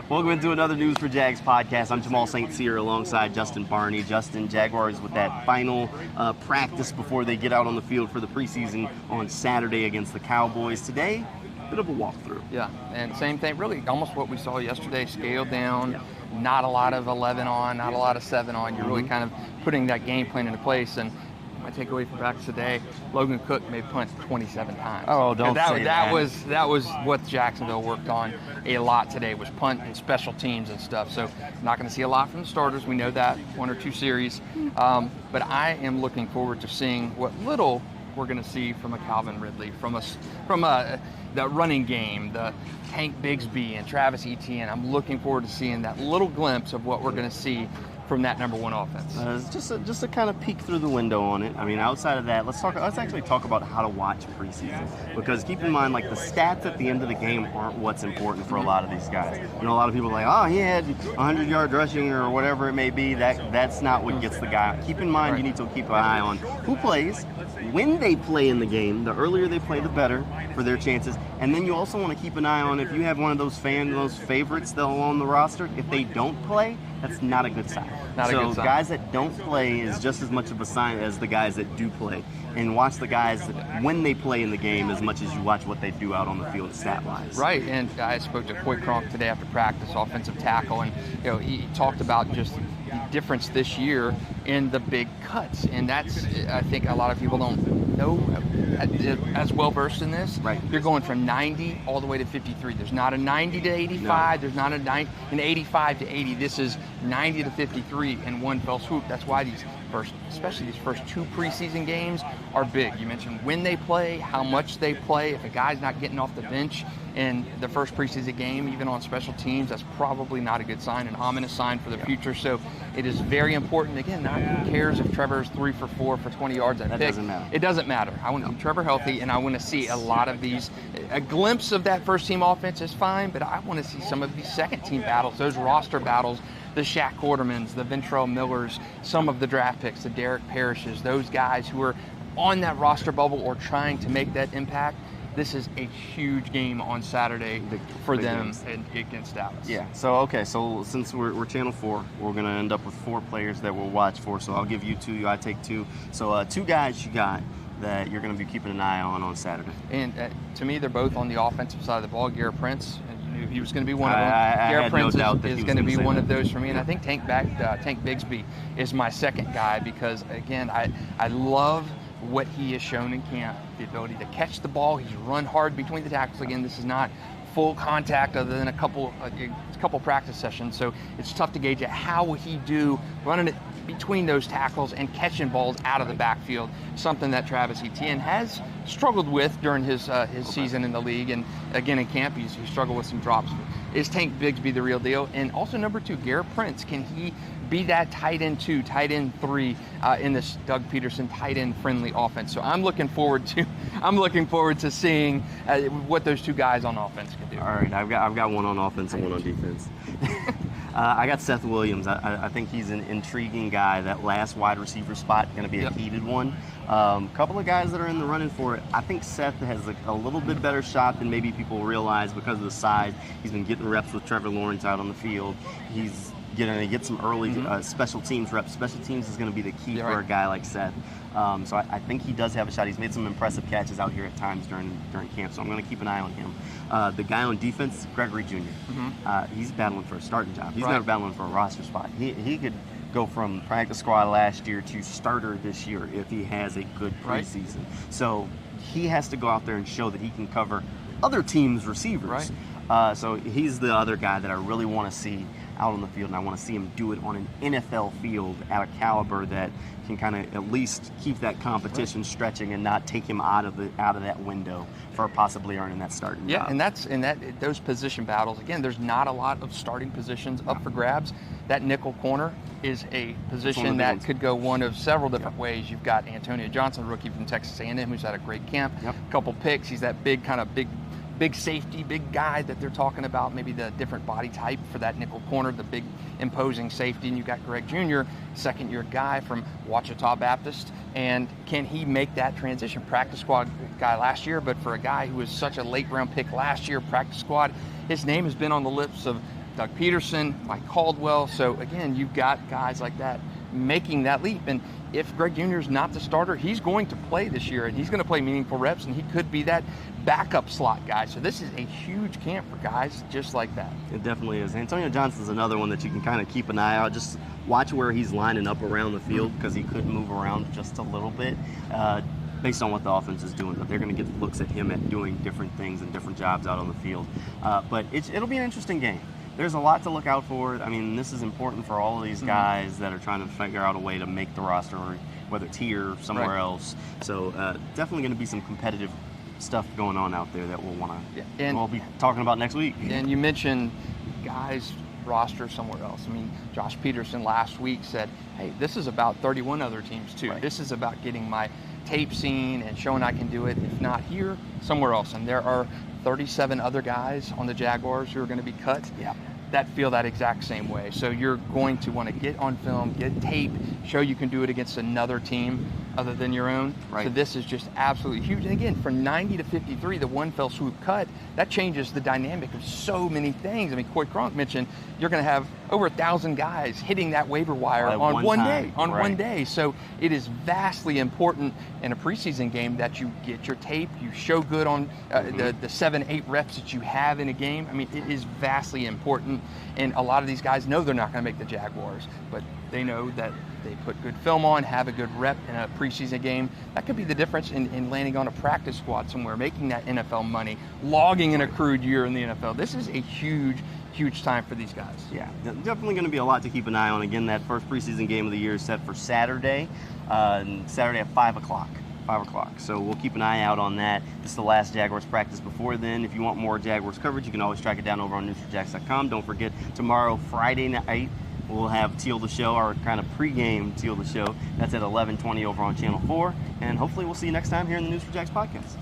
Welcome into another News4JAGs podcast. I'm Jamal St here alongside Justin Barney. Justin, Jaguars with that final practice before they get out on the field for the preseason on Saturday against the Cowboys. Today, bit of a walkthrough. Yeah, and same thing, really almost what we saw yesterday, scaled down, not a lot of 11 on, not a lot of 7 on. You're really kind of putting that game plan into place. And my takeaway from practice today, Logan Cook made punt 27 times. Oh, don't say that. That was what Jacksonville worked on a lot today, was punt and special teams and stuff. So not going to see a lot from the starters. We know that, 1 or 2 series. But I am looking forward to seeing what little we're going to see from a Calvin Ridley, from the running game, the Tank Bigsby and Travis Etienne. I'm looking forward to seeing that little glimpse of what we're going to see from that number 1 offense. Just a kind of peek through the window on it. I mean, outside of that, let's actually talk about how to watch preseason. Because keep in mind, like, the stats at the end of the game aren't what's important for a lot of these guys. You know, a lot of people are like, oh, he had 100 yards rushing or whatever it may be. That's not what gets the guy. Keep in mind, you need to keep an eye on who plays, when they play in the game. The earlier they play, the better for their chances. And then you also want to keep an eye on if you have one of those favorites that are on the roster. If they don't play, that's not a good sign. So guys that don't play is just as much of a sign as the guys that do play. And watch the guys when they play in the game as much as you watch what they do out on the field stat-wise. Right, and I spoke to Coy Cronk today after practice, offensive tackle, and he talked about just the difference this year in the big cuts. And that's, I think a lot of people don't know as well versed in this. Right. You're going from 90 all the way to 53. There's not a 90 to 85. No. There's not an 85 to 80. This is 90 to 53 in one fell swoop. That's why especially these first 2 preseason games are big. You mentioned when they play, how much they play. If a guy's not getting off the bench in the first preseason game, even on special teams, that's probably not a good sign, an ominous sign for the future. So it is very important. Again, who cares if Trevor's 3 for 4 for 20 yards at pick? Doesn't matter. It doesn't matter. I want to see Trevor healthy, and I want to see a lot of these. A glimpse of that first team offense is fine, but I want to see some of these second team battles, those roster battles, the Shaq Quartermans, the Ventrell Millers, some of the draft picks, the Derek Parishes, those guys who are on that roster bubble or trying to make that impact. This is a huge game on Saturday for them against Dallas. Yeah, so since we're Channel 4, we're going to end up with 4 players that we'll watch for. So I'll give you 2, I take 2. So 2 guys you got that you're going to be keeping an eye on Saturday. And to me, they're both on the offensive side of the ball. Garrett Prince, you knew he was going to be one of them. Garrett Prince is going to be one of those for me. And I think Tank Bigsby is my second guy because, again, I love what he has shown in camp, the ability to catch the ball. He's run hard between the tackles. Again, this is not full contact other than a couple practice sessions, so it's tough to gauge it. How will he do running it between those tackles and catching balls out of the backfield, something that Travis Etienne has struggled with during his season in the league, and again in camp he struggled with some drops. Is Tank Bigsby the real deal? And also number 2, Garrett Prince, can he be that tight end 2, tight end 3 in this Doug Peterson tight end friendly offense? So I'm looking forward to seeing what those 2 guys on offense can do. All right, I've got one on offense and one on defense. I got Seth Williams. I think he's an intriguing guy. That last wide receiver spot going to be a heated one. Couple of guys that are in the running for it. I think Seth has a little bit better shot than maybe people realize because of the size. He's been getting reps with Trevor Lawrence out on the field. He's going to get some early special teams reps. Special teams is going to be the key for a guy like Seth. So I think he does have a shot. He's made some impressive catches out here at times during camp, so I'm going to keep an eye on him. The guy on defense, Gregory Jr. He's battling for a starting job. He's not battling for a roster spot. He could go from practice squad last year to starter this year if he has a good preseason. So he has to go out there and show that he can cover other teams' receivers. So he's the other guy that I really want to see out on the field, and I want to see him do it on an NFL field at a caliber that can kind of at least keep that competition stretching and not take him out of that window for possibly earning that starting job. And those position battles, again, there's not a lot of starting positions up for grabs. That nickel corner is a position that could go one of several different ways. You've got Antonio Johnson, rookie from Texas A&M, who's had a great camp, couple picks. He's that big safety, big guy that they're talking about, maybe the different body type for that nickel corner, the big imposing safety. And you got Greg Jr., second-year guy from Ouachita Baptist, and can he make that transition? Practice squad guy last year, but for a guy who was such a late-round pick last year, practice squad, his name has been on the lips of Doug Peterson, Mike Caldwell. So again, you've got guys like that making that leap. And if Greg Jr. is not the starter, he's going to play this year, and he's going to play meaningful reps, and he could be that backup slot guy. So this is a huge camp for guys just like that. It definitely is. Antonio Johnson's another one that you can kind of keep an eye out. Just watch where he's lining up around the field, because he could move around just a little bit based on what the offense is doing. But they're going to get looks at him at doing different things and different jobs out on the field. But it'll be an interesting game. There's a lot to look out for. I mean, this is important for all of these guys that are trying to figure out a way to make the roster, or whether it's here or somewhere else. So definitely going to be some competitive stuff going on out there that we'll want to we'll be talking about next week. And you mentioned guys roster somewhere else. I mean, Josh Peterson last week said, hey, this is about 31 other teams too. Right. This is about getting my tape seen and showing I can do it, if not here, somewhere else. And there are 37 other guys on the Jaguars who are going to be cut that feel that exact same way. So you're going to want to get on film, get tape, show you can do it against another team other than your own. Right. So this is just absolutely huge. And again, from 90 to 53, the one fell swoop cut, that changes the dynamic of so many things. I mean, Coy Cronk mentioned you're going to have over 1,000 guys hitting that waiver wire on one day. One day. So it is vastly important in a preseason game that you get your tape, you show good on the 7-8 reps that you have in a game. I mean, it is vastly important. And a lot of these guys know they're not going to make the Jaguars, but they know that they put good film on, have a good rep in a preseason game. That could be the difference in landing on a practice squad somewhere, making that NFL money, logging an accrued year in the NFL. This is a huge time for these guys. Yeah, definitely going to be a lot to keep an eye on. Again, that first preseason game of the year is set for Saturday at 5 o'clock. 5 o'clock. So we'll keep an eye out on that. This is the last Jaguars practice before then. If you want more Jaguars coverage, you can always track it down over on News4JAGs.com. Don't forget, tomorrow, Friday night, we'll have Teal the Show, our kind of pregame Teal the Show. That's at 11:20 over on Channel 4. And hopefully we'll see you next time here in the News4JAGs podcast.